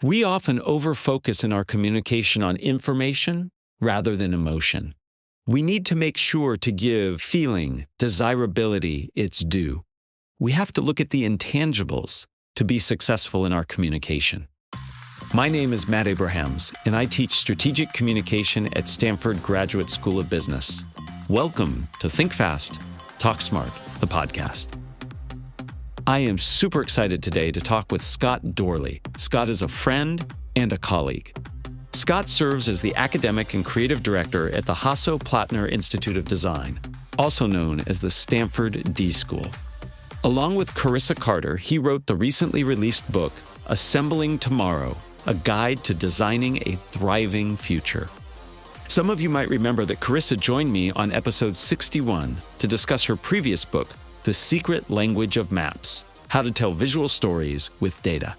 We often overfocus in our communication on information rather than emotion. We need to make sure to give feeling, desirability its due. We have to look at the intangibles to be successful in our communication. My name is Matt Abrahams, and I teach strategic communication at Stanford Graduate School of Business. Welcome to Think Fast, Talk Smart, the podcast. I am super excited today to talk with Scott Doorley. Scott is a friend and a colleague. Scott serves as the academic and creative director at the Hasso-Plattner Institute of Design, also known as the Stanford D School. Along with Carissa Carter, he wrote the recently released book, Assembling Tomorrow, a guide to designing a thriving future. Some of you might remember that Carissa joined me on episode 61 to discuss her previous book, The Secret Language of Maps, How to Tell Visual Stories with Data.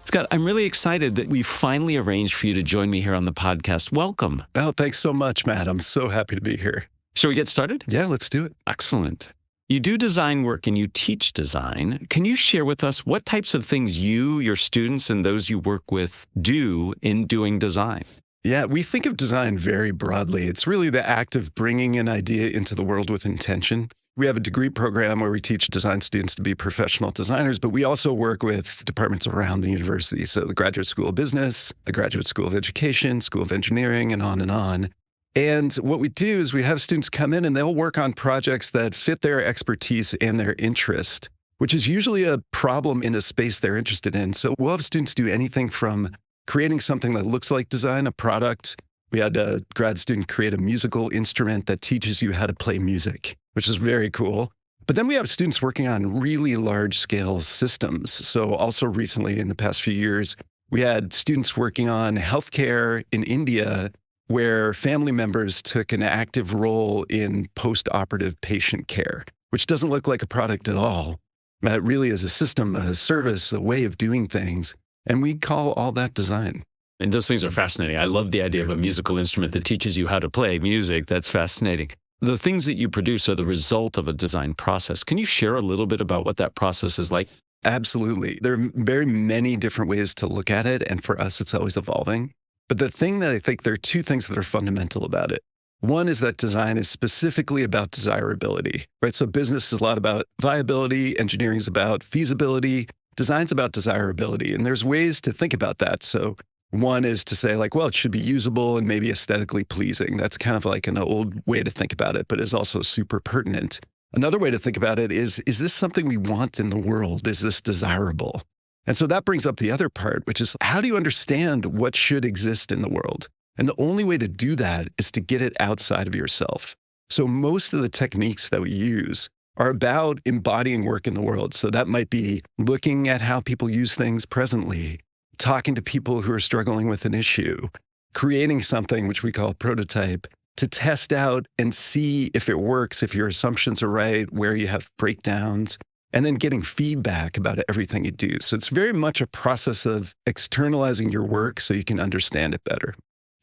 Scott, I'm really excited that we finally arranged for you to join me here on the podcast. Welcome. Oh, thanks so much, Matt. I'm so happy to be here. Shall we get started? Yeah, let's do it. Excellent. You do design work and you teach design. Can you share with us what types of things you, your students, and those you work with do in doing design? Yeah, we think of design very broadly. It's really the act of bringing an idea into the world with intention. We have a degree program where we teach design students to be professional designers, but we also work with departments around the university. So the Graduate School of Business, the Graduate School of Education, School of Engineering, and on and on. And what we do is we have students come in and they'll work on projects that fit their expertise and their interest, which is usually a problem in a space they're interested in. So we'll have students do anything from creating something that looks like design, a product. We had a grad student create a musical instrument that teaches you how to play music, which is very cool. But then we have students working on really large-scale systems. So also recently, in the past few years, we had students working on healthcare in India where family members took an active role in post-operative patient care, which doesn't look like a product at all. It really is a system, a service, a way of doing things. And we call all that design. And those things are fascinating. I love the idea of a musical instrument that teaches you how to play music. That's fascinating. The things that you produce are the result of a design process. Can you share a little bit about what that process is like? Absolutely. There are very many different ways to look at it. And for us, it's always evolving. But the thing that I think there are two things that are fundamental about it. One is that design is specifically about desirability, right? So business is a lot about viability, engineering is about feasibility, design's about desirability. And there's ways to think about that. So one is to say like, well, it should be usable and maybe aesthetically pleasing. That's kind of like an old way to think about it, but is also super pertinent. Another way to think about it is this something we want in the world? Is this desirable? And so that brings up the other part, which is how do you understand what should exist in the world? And the only way to do that is to get it outside of yourself. So most of the techniques that we use are about embodying work in the world. So that might be looking at how people use things presently, talking to people who are struggling with an issue, creating something which we call a prototype to test out and see if it works, if your assumptions are right, where you have breakdowns, and then getting feedback about everything you do. So it's very much a process of externalizing your work so you can understand it better.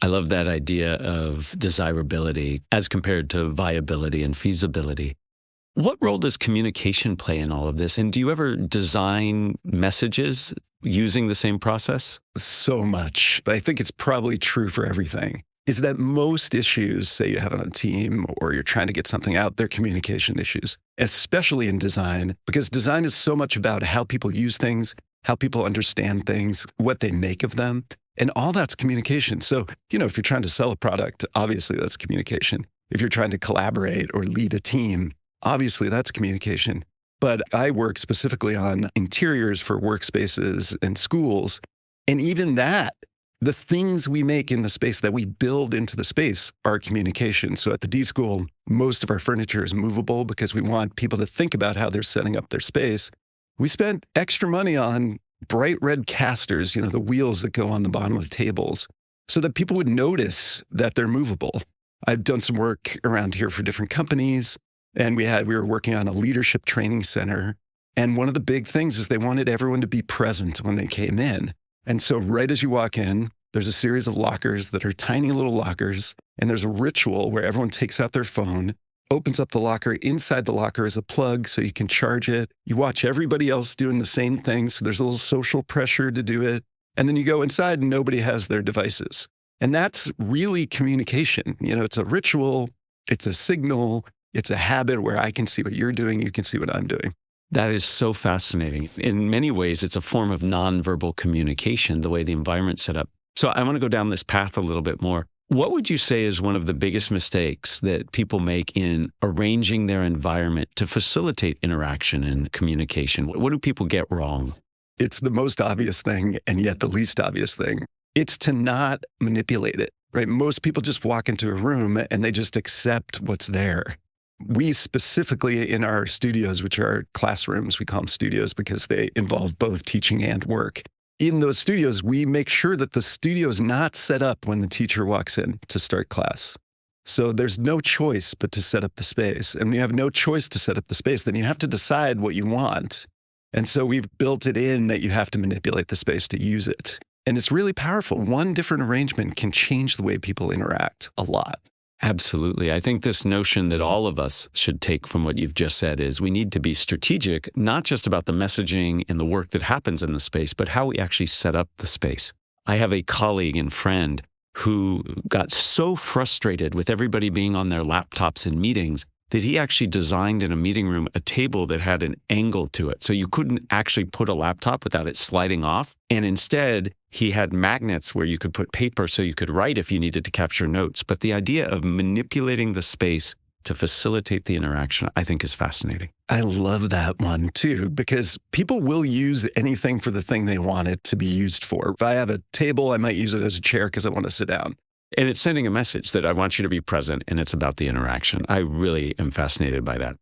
I love that idea of desirability as compared to viability and feasibility. What role does communication play in all of this? And do you ever design messages using the same process? So much. But I think it's probably true for everything. Is that most issues, say you have on a team or you're trying to get something out, they're communication issues, especially in design, because design is so much about how people use things, how people understand things, what they make of them. And all that's communication. So, if you're trying to sell a product, obviously that's communication. If you're trying to collaborate or lead a team, obviously that's communication. But I work specifically on interiors for workspaces and schools. And even that, the things we make in the space that we build into the space are communication. So at the D School, most of our furniture is movable because we want people to think about how they're setting up their space. We spent extra money on bright red casters, the wheels that go on the bottom of tables, so that people would notice that they're movable. I've done some work around here for different companies, and we were working on a leadership training center. And one of the big things is they wanted everyone to be present when they came in. And so right as you walk in, there's a series of lockers that are tiny little lockers, and there's a ritual where everyone takes out their phone, opens up the locker. Inside the locker is a plug so you can charge it. You watch everybody else doing the same thing, so there's a little social pressure to do it. And then you go inside and nobody has their devices. And that's really communication. It's a ritual, it's a signal, it's a habit where I can see what you're doing, you can see what I'm doing. That is so fascinating. In many ways, it's a form of nonverbal communication, the way the environment's set up. So I want to go down this path a little bit more. What would you say is one of the biggest mistakes that people make in arranging their environment to facilitate interaction and communication? What do people get wrong? It's the most obvious thing, and yet the least obvious thing. It's to not manipulate it, right? Most people just walk into a room and they just accept what's there. We specifically in our studios, which are classrooms, we call them studios because they involve both teaching and work. In those studios, we make sure that the studio is not set up when the teacher walks in to start class. So there's no choice but to set up the space. And when you have no choice to set up the space, then you have to decide what you want. And so we've built it in that you have to manipulate the space to use it. And it's really powerful. One different arrangement can change the way people interact a lot. Absolutely. I think this notion that all of us should take from what you've just said is we need to be strategic, not just about the messaging and the work that happens in the space, but how we actually set up the space. I have a colleague and friend who got so frustrated with everybody being on their laptops in meetings that he actually designed in a meeting room a table that had an angle to it. So you couldn't actually put a laptop without it sliding off. And instead, he had magnets where you could put paper so you could write if you needed to capture notes. But the idea of manipulating the space to facilitate the interaction, I think is fascinating. I love that one too, because people will use anything for the thing they want it to be used for. If I have a table, I might use it as a chair because I want to sit down. And it's sending a message that I want you to be present, and it's about the interaction. I really am fascinated by that.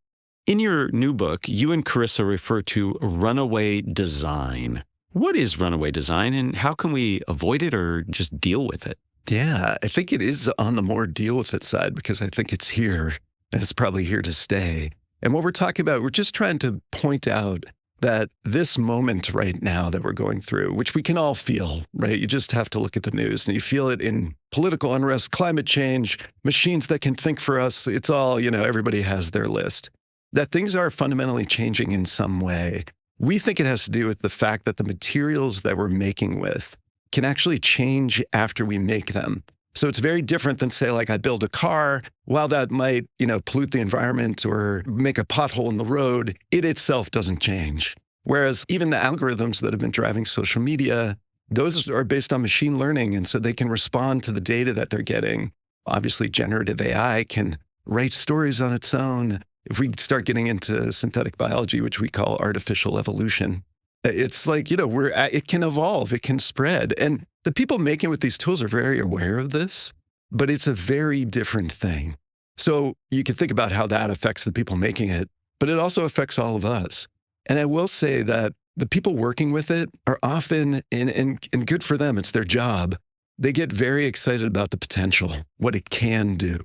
In your new book, you and Carissa refer to runaway design. What is runaway design, and how can we avoid it or just deal with it? Yeah, I think it is on the more deal with it side because I think it's here, and it's probably here to stay. And what we're talking about, we're just trying to point out that this moment right now that we're going through, which we can all feel, right? You just have to look at the news and you feel it in political unrest, climate change, machines that can think for us. It's all, everybody has their list. That things are fundamentally changing in some way. We think it has to do with the fact that the materials that we're making with can actually change after we make them. So it's very different than, say, like I build a car. While that might, pollute the environment or make a pothole in the road, it itself doesn't change. Whereas even the algorithms that have been driving social media, those are based on machine learning. And so they can respond to the data that they're getting. Obviously, generative AI can write stories on its own. If we start getting into synthetic biology, which we call artificial evolution, it's like, it can evolve, it can spread. And the people making with these tools are very aware of this, but it's a very different thing. So you can think about how that affects the people making it, but it also affects all of us. And I will say that the people working with it are often, and good for them, it's their job. They get very excited about the potential, what it can do.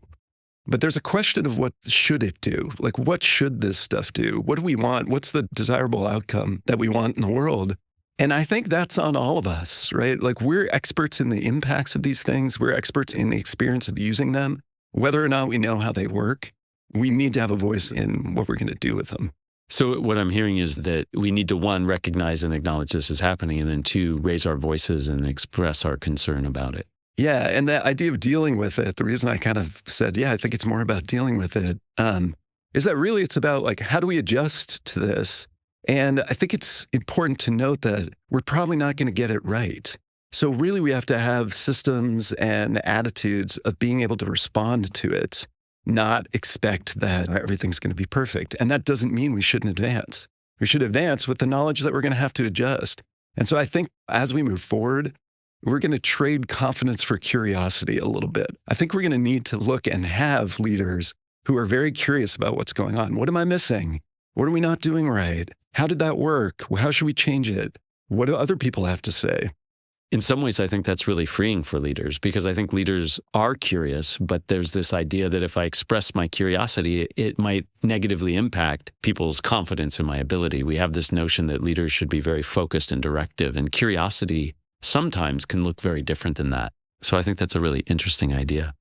But there's a question of what should it do? Like, what should this stuff do? What do we want? What's the desirable outcome that we want in the world? And I think that's on all of us, right? Like, we're experts in the impacts of these things. We're experts in the experience of using them. Whether or not we know how they work, we need to have a voice in what we're going to do with them. So what I'm hearing is that we need to, one, recognize and acknowledge this is happening, and then two, raise our voices and express our concern about it. Yeah. And the idea of dealing with it, the reason I kind of said, I think it's more about dealing with it, is that really it's about like, how do we adjust to this? And I think it's important to note that we're probably not going to get it right. So really we have to have systems and attitudes of being able to respond to it, not expect that everything's going to be perfect. And that doesn't mean we shouldn't advance. We should advance with the knowledge that we're going to have to adjust. And so I think as we move forward, we're going to trade confidence for curiosity a little bit. I think we're going to need to look and have leaders who are very curious about what's going on. What am I missing? What are we not doing right? How did that work? How should we change it? What do other people have to say? In some ways, I think that's really freeing for leaders because I think leaders are curious, but there's this idea that if I express my curiosity, it might negatively impact people's confidence in my ability. We have this notion that leaders should be very focused and directive, and curiosity sometimes can look very different than that. So I think that's a really interesting idea.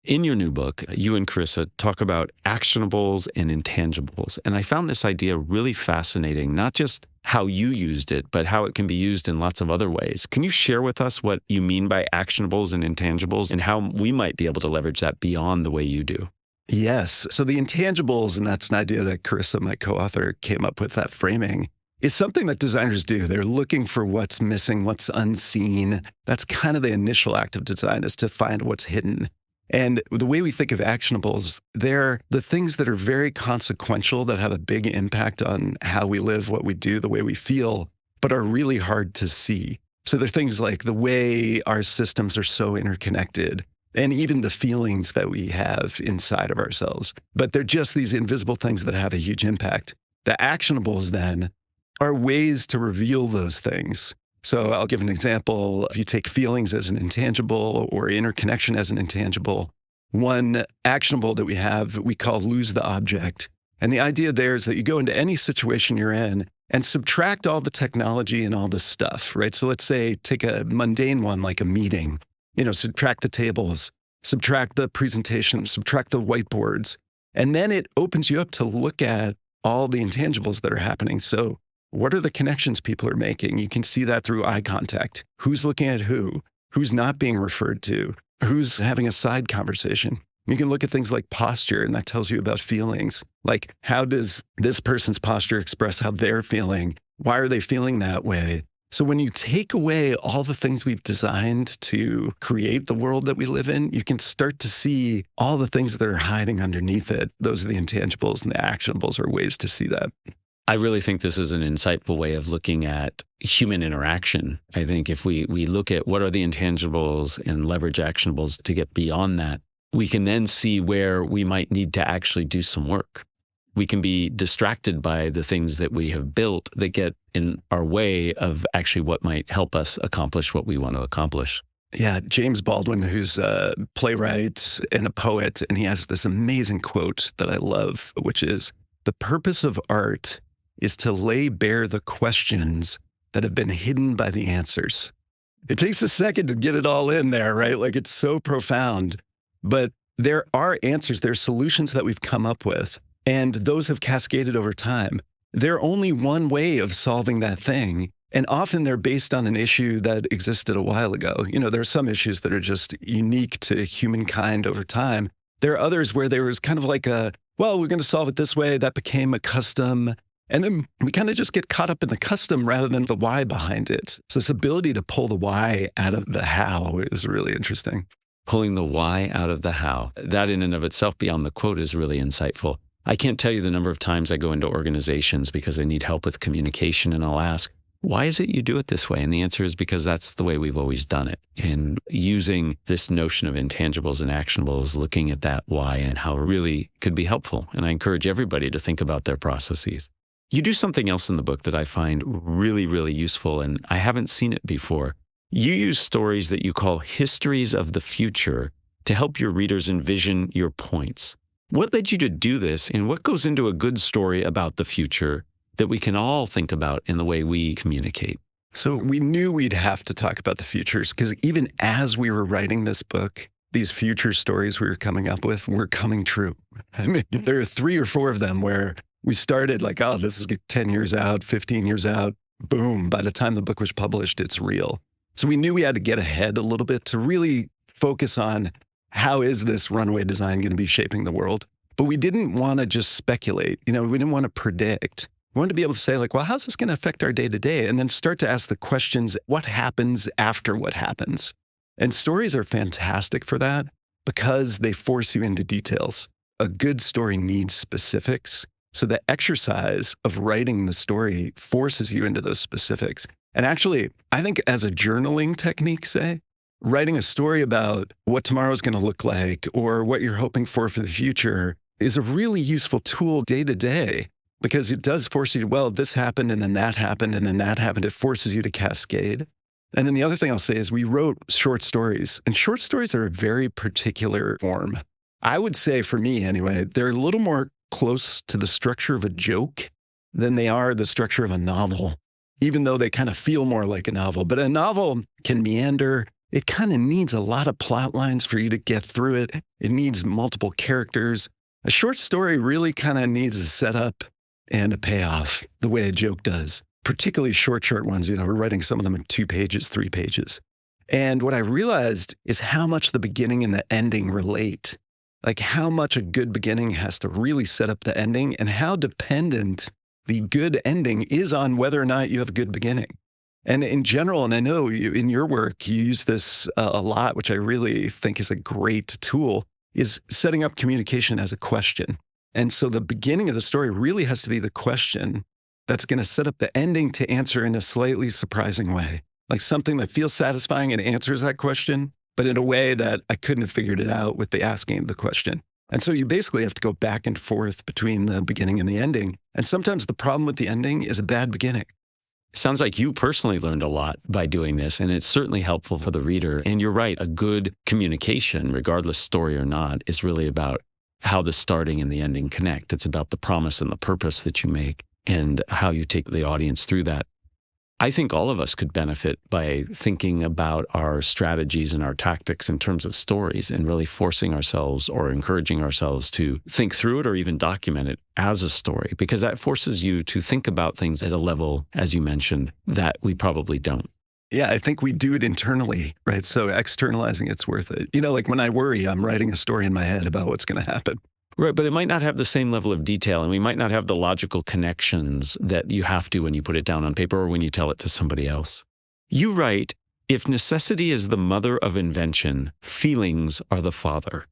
In your new book, you and Carissa talk about actionables and intangibles. And I found this idea really fascinating, not just how you used it, but how it can be used in lots of other ways. Can you share with us what you mean by actionables and intangibles and how we might be able to leverage that beyond the way you do? Yes. So the intangibles, and that's an idea that Carissa, my co-author, came up with, that framing, is something that designers do. They're looking for what's missing, what's unseen. That's kind of the initial act of design, is to find what's hidden. And the way we think of actionables, they're the things that are very consequential, that have a big impact on how we live, what we do, the way we feel, but are really hard to see. So they're things like the way our systems are so interconnected, and even the feelings that we have inside of ourselves. But they're just these invisible things that have a huge impact. The actionables then are ways to reveal those things. So I'll give an example. If you take feelings as an intangible or interconnection as an intangible, one actionable that we have, we call lose the object. And the idea there is that you go into any situation you're in and subtract all the technology and all the stuff, right? So let's say take a mundane one like a meeting, subtract the tables, subtract the presentation, subtract the whiteboards. And then it opens you up to look at all the intangibles that are happening. So what are the connections people are making? You can see that through eye contact. Who's looking at who? Who's not being referred to? Who's having a side conversation? You can look at things like posture, and that tells you about feelings. Like, how does this person's posture express how they're feeling? Why are they feeling that way? So when you take away all the things we've designed to create the world that we live in, you can start to see all the things that are hiding underneath it. Those are the intangibles, and the actionables are ways to see that. I really think this is an insightful way of looking at human interaction. I think if we look at what are the intangibles and leverage actionables to get beyond that, we can then see where we might need to actually do some work. We can be distracted by the things that we have built that get in our way of actually what might help us accomplish what we want to accomplish. Yeah, James Baldwin, who's a playwright and a poet, and he has this amazing quote that I love, which is, "The purpose of art is to lay bare the questions that have been hidden by the answers." It takes a second to get it all in there, right? Like, it's so profound. But there are answers, there are solutions that we've come up with, and those have cascaded over time. They're only one way of solving that thing. And often they're based on an issue that existed a while ago. There are some issues that are just unique to humankind over time. There are others where there was kind of like we're going to solve it this way. That became a custom. And then we kind of just get caught up in the custom rather than the why behind it. So this ability to pull the why out of the how is really interesting. Pulling the why out of the how. That in and of itself, beyond the quote, is really insightful. I can't tell you the number of times I go into organizations because I need help with communication, and I'll ask, why is it you do it this way? And the answer is because that's the way we've always done it. And using this notion of intangibles and actionables, looking at that why and how it really could be helpful. And I encourage everybody to think about their processes. You do something else in the book that I find really, really useful, and I haven't seen it before. You use stories that you call histories of the future to help your readers envision your points. What led you to do this, and what goes into a good story about the future that we can all think about in the way we communicate? So we knew we'd have to talk about the futures, because even as we were writing this book, these future stories we were coming up with were coming true. I mean, there are 3 or 4 of them where we started like, oh, this is 10 years out, 15 years out. Boom. By the time the book was published, it's real. So we knew we had to get ahead a little bit to really focus on how is this runaway design going to be shaping the world? But we didn't want to just speculate. We didn't want to predict. We wanted to be able to say, like, well, how's this going to affect our day to day? And then start to ask the questions, what happens after what happens? And stories are fantastic for that because they force you into details. A good story needs specifics. So the exercise of writing the story forces you into those specifics. And actually, I think as a journaling technique, say, writing a story about what tomorrow is going to look like or what you're hoping for the future is a really useful tool day to day, because it does force you to, well, this happened and then that happened and then that happened. It forces you to cascade. And then the other thing I'll say is we wrote short stories, and short stories are a very particular form. I would say, for me anyway, they're a little more close to the structure of a joke than they are the structure of a novel, even though they kind of feel more like a novel. But a novel can meander. it kind of needs a lot of plot lines for you to get through it. It needs multiple characters. A short story really kind of needs a setup and a payoff the way a joke does, particularly short ones. We're writing some of them in 2 pages, 3 pages. And what I realized is how much the beginning and the ending relate, like how much a good beginning has to really set up the ending and how dependent the good ending is on whether or not you have a good beginning. And in general, and I know in your work, you use this a lot, which I really think is a great tool, is setting up communication as a question. And so the beginning of the story really has to be the question that's going to set up the ending to answer in a slightly surprising way, like something that feels satisfying and answers that question, but in a way that I couldn't have figured it out with the asking of the question. And so you basically have to go back and forth between the beginning and the ending. And sometimes the problem with the ending is a bad beginning. Sounds like you personally learned a lot by doing this, and it's certainly helpful for the reader. And you're right, a good communication, regardless story or not, is really about how the starting and the ending connect. It's about the promise and the purpose that you make and how you take the audience through that. I think all of us could benefit by thinking about our strategies and our tactics in terms of stories and really forcing ourselves or encouraging ourselves to think through it or even document it as a story, because that forces you to think about things at a level, as you mentioned, that we probably don't. Yeah, I think we do it internally, right? So externalizing it's worth it. Like when I worry, I'm writing a story in my head about what's going to happen. Right, but it might not have the same level of detail, and we might not have the logical connections that you have to when you put it down on paper or when you tell it to somebody else. You write, if necessity is the mother of invention, feelings are the father.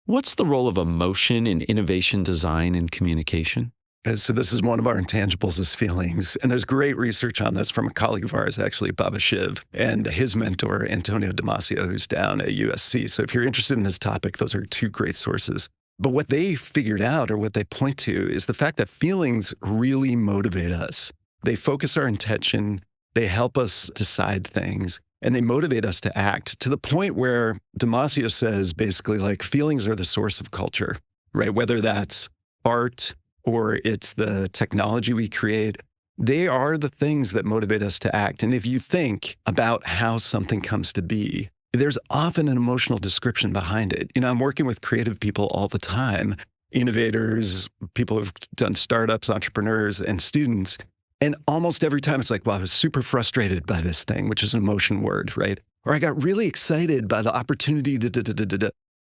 What's the role of emotion in innovation, design, and communication? And so this is one of our intangibles is feelings. And there's great research on this from a colleague of ours, actually, Baba Shiv, and his mentor, Antonio Damasio, who's down at USC. So if you're interested in this topic, those are 2 great sources. But what they figured out or what they point to is the fact that feelings really motivate us. They focus our intention, they help us decide things, and they motivate us to act to the point where Damasio says basically like feelings are the source of culture, right? Whether that's art or it's the technology we create, they are the things that motivate us to act. And if you think about how something comes to be, there's often an emotional description behind it. I'm working with creative people all the time, innovators, people who've done startups, entrepreneurs, and students. And almost every time it's like, well, I was super frustrated by this thing, which is an emotion word, right? Or I got really excited by the opportunity,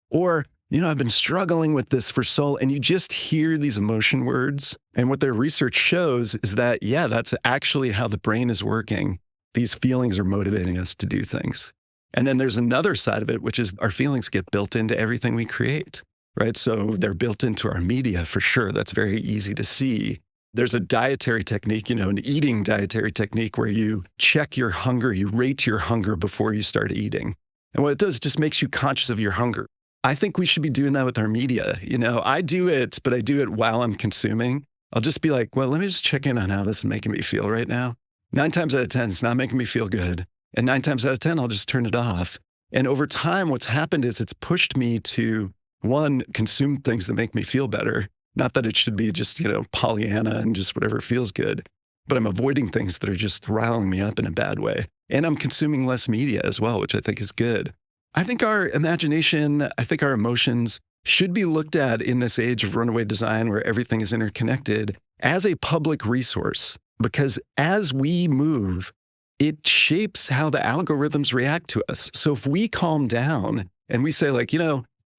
or, I've been struggling with this for so long. And you just hear these emotion words. And what their research shows is that, yeah, that's actually how the brain is working. These feelings are motivating us to do things. And then there's another side of it, which is our feelings get built into everything we create, right? So they're built into our media for sure. That's very easy to see. There's a dietary technique, an eating dietary technique where you check your hunger, you rate your hunger before you start eating. And what it does, it just makes you conscious of your hunger. I think we should be doing that with our media. I do it, but I do it while I'm consuming. I'll just be like, well, let me just check in on how this is making me feel right now. 9 times out of 10, it's not making me feel good. And 9 times out of 10, I'll just turn it off. And over time, what's happened is it's pushed me to, 1, consume things that make me feel better. Not that it should be just, Pollyanna and just whatever feels good, but I'm avoiding things that are just riling me up in a bad way. And I'm consuming less media as well, which I think is good. I think our imagination, I think our emotions should be looked at in this age of runaway design where everything is interconnected as a public resource, because as we move, it shapes how the algorithms react to us. So if we calm down and we say like,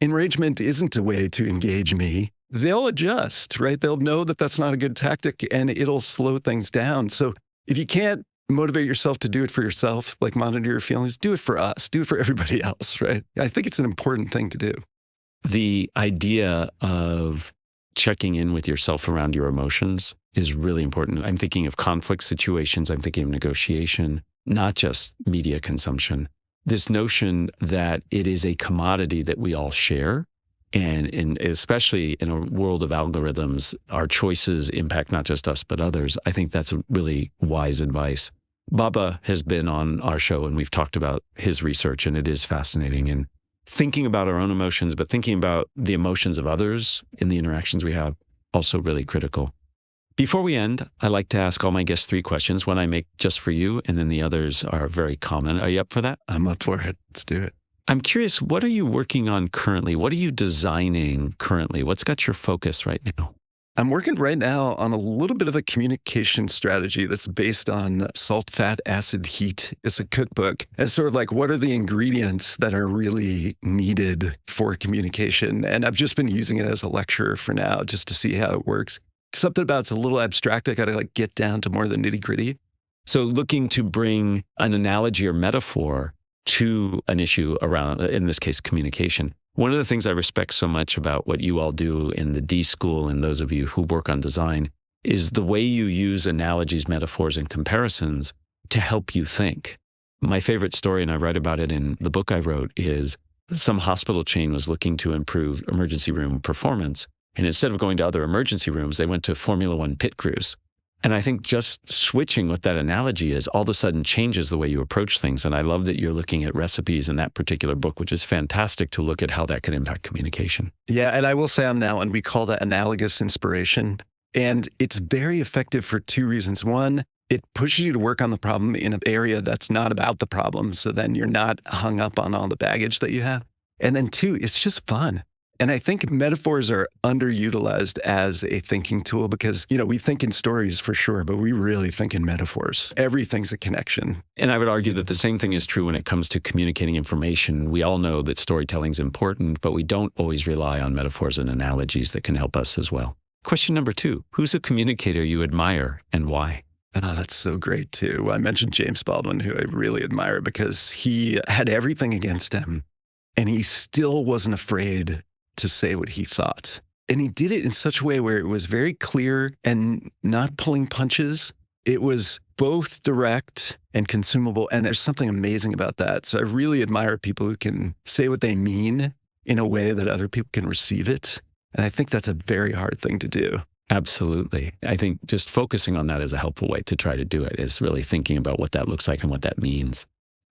enragement isn't a way to engage me, they'll adjust, right? They'll know that that's not a good tactic and it'll slow things down. So if you can't motivate yourself to do it for yourself, like monitor your feelings, do it for us, do it for everybody else, right? I think it's an important thing to do. The idea of checking in with yourself around your emotions is really important. I'm thinking of conflict situations. I'm thinking of negotiation, not just media consumption. This notion that it is a commodity that we all share. And especially in a world of algorithms, our choices impact not just us, but others. I think that's a really wise advice. Baba has been on our show and we've talked about his research, and it is fascinating. And thinking about our own emotions, but thinking about the emotions of others in the interactions we have, also really critical. Before we end, I like to ask all my guests 3 questions. One I make just for you, and then the others are very common. Are you up for that? I'm up for it. Let's do it. I'm curious, what are you working on currently? What are you designing currently? What's got your focus right now? I'm working right now on a little bit of a communication strategy that's based on salt, fat, acid, heat. It's a cookbook. It's sort of like, what are the ingredients that are really needed for communication? And I've just been using it as a lecture for now, just to see how it works. Something about it's a little abstract. I got to get down to more of the nitty gritty. So looking to bring an analogy or metaphor to an issue around, in this case, communication. One of the things I respect so much about what you all do in the D School and those of you who work on design is the way you use analogies, metaphors, and comparisons to help you think. My favorite story, and I write about it in the book I wrote, is some hospital chain was looking to improve emergency room performance. And instead of going to other emergency rooms, they went to Formula One pit crews. And I think just switching what that analogy is all of a sudden changes the way you approach things. And I love that you're looking at recipes in that particular book, which is fantastic to look at how that can impact communication. Yeah, and I will say on that one, we call that analogous inspiration. And it's very effective for 2 reasons. One, it pushes you to work on the problem in an area that's not about the problem. So then you're not hung up on all the baggage that you have. And then 2, it's just fun. And I think metaphors are underutilized as a thinking tool because, we think in stories for sure, but we really think in metaphors. Everything's a connection. And I would argue that the same thing is true when it comes to communicating information. We all know that storytelling is important, but we don't always rely on metaphors and analogies that can help us as well. Question number 2, who's a communicator you admire and why? Oh, that's so great too. I mentioned James Baldwin, who I really admire because he had everything against him and he still wasn't afraid to say what he thought. And he did it in such a way where it was very clear and not pulling punches. It was both direct and consumable. And there's something amazing about that. So I really admire people who can say what they mean in a way that other people can receive it. And I think that's a very hard thing to do. Absolutely. I think just focusing on that is a helpful way to try to do it, is really thinking about what that looks like and what that means.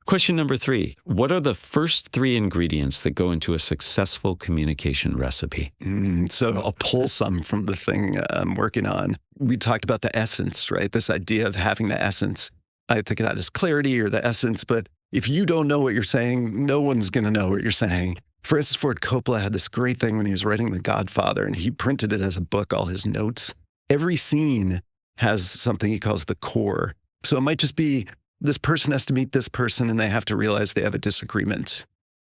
Question number 3, what are the first 3 ingredients that go into a successful communication recipe? So I'll pull some from the thing I'm working on. We talked about the essence, right? This idea of having the essence. I think of that as clarity or the essence, but if you don't know what you're saying, no one's going to know what you're saying. Francis Ford Coppola had this great thing when he was writing The Godfather, and he printed it as a book, all his notes. Every scene has something he calls the core. So it might just be, this person has to meet this person and they have to realize they have a disagreement.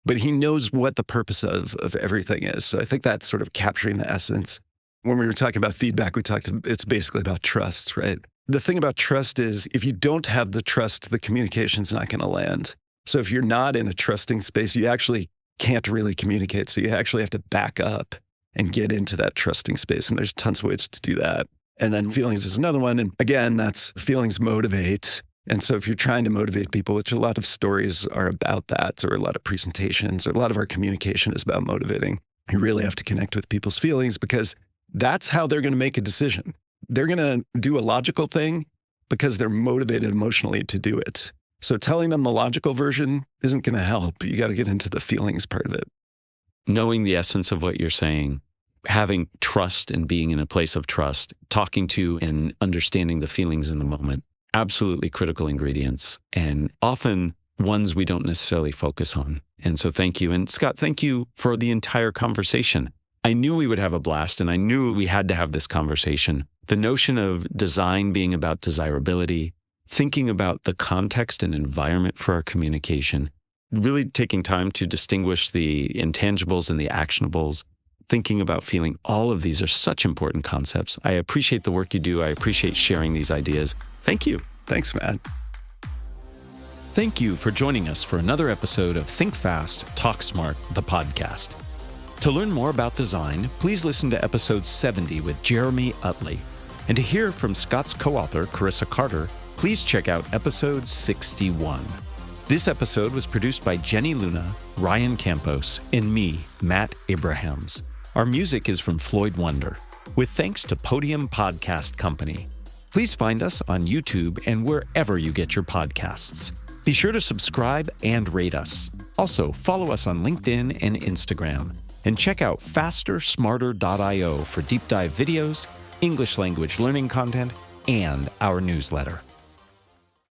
But he knows what the purpose of everything is. So I think that's sort of capturing the essence. When we were talking about feedback, it's basically about trust, right? The thing about trust is if you don't have the trust, the communication's not going to land. So if you're not in a trusting space, you actually can't really communicate. So you actually have to back up and get into that trusting space. And there's tons of ways to do that. And then feelings is another one. And again, that's feelings motivate. And so if you're trying to motivate people, which a lot of stories are about that, or a lot of presentations, or a lot of our communication is about motivating, you really have to connect with people's feelings because that's how they're going to make a decision. They're going to do a logical thing because they're motivated emotionally to do it. So telling them the logical version isn't going to help. You got to get into the feelings part of it. Knowing the essence of what you're saying, having trust and being in a place of trust, talking to and understanding the feelings in the moment. Absolutely critical ingredients and often ones we don't necessarily focus on. And so thank you. And Scott, thank you for the entire conversation. I knew we would have a blast and I knew we had to have this conversation. The notion of design being about desirability, thinking about the context and environment for our communication, really taking time to distinguish the intangibles and the actionables, thinking about feeling, all of these are such important concepts. I appreciate the work you do. I appreciate sharing these ideas. Thank you. Thanks, Matt. Thank you for joining us for another episode of Think Fast, Talk Smart, the podcast. To learn more about design, please listen to episode 70 with Jeremy Utley. And to hear from Scott's co-author, Carissa Carter, please check out episode 61. This episode was produced by Jenny Luna, Ryan Campos, and me, Matt Abrahams. Our music is from Floyd Wonder, with thanks to Podium Podcast Company. Please find us on YouTube and wherever you get your podcasts. Be sure to subscribe and rate us. Also, follow us on LinkedIn and Instagram. And check out fastersmarter.io for deep dive videos, English language learning content, and our newsletter.